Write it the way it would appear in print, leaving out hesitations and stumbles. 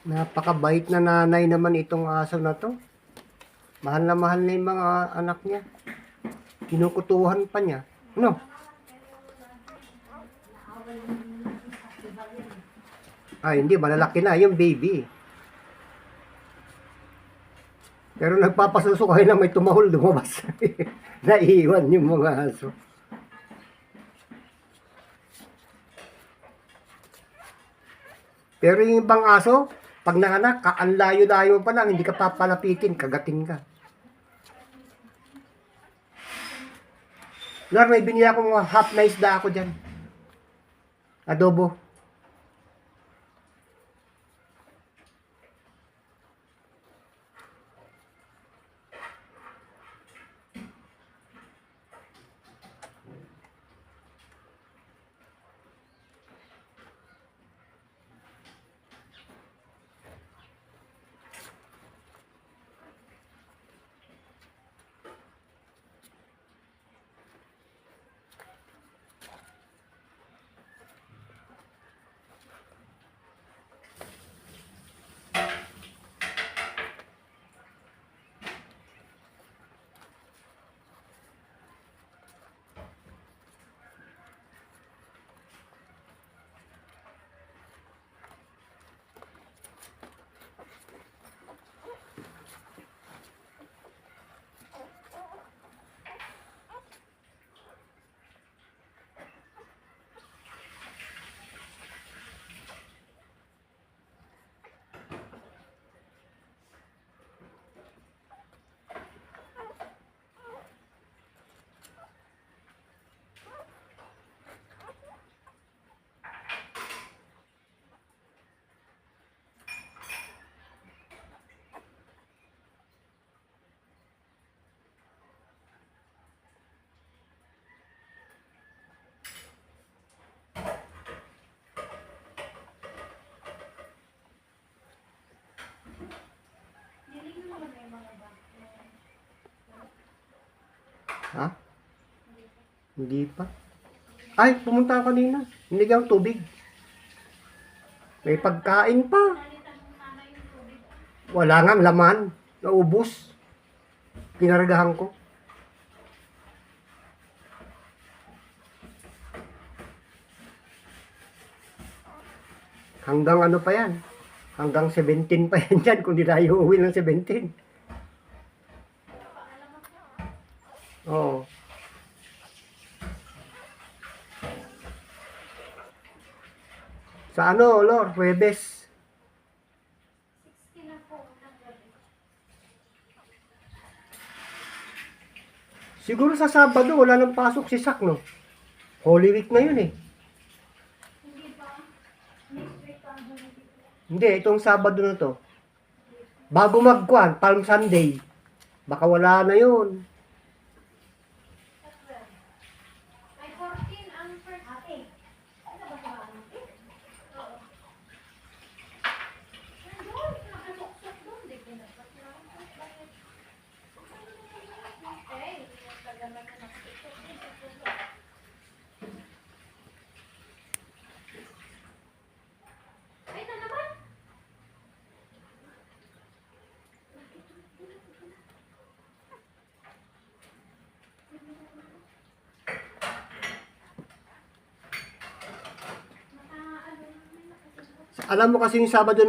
Napakabait na nanay naman itong aso na to. Mahal na yung mga anak niya. Kinukutuhan pa niya. No? Ay, hindi. Malalaki na yung baby. Pero nagpapasusukay na may tumahol lumabas. Naiiwan yung mga aso. Pero yung ibang aso, pag nanganak, ang layo-layo pa lang, hindi ka papalapitin, kagating ka. Lord, may binili akong half na isda ako dyan. Adobo. Ha? Hindi pa. Ay, pumunta ako kanina. Hinigyan tubig. May pagkain pa. Wala nga laman. Naubos. Pinaragahan ko. Hanggang ano pa yan? Hanggang 17 pa yan dyan kung di tayo uuwi ng 17. Oo. Sa ano, Lord? Huwebes. Siguro sa Sabado, wala nang pasok si Sak, no? Holy Week na yun eh. Hindi, itong Sabado na to. Bago magkuhan, Palm Sunday. Baka wala na yun. Alam mo kasi yung Sabado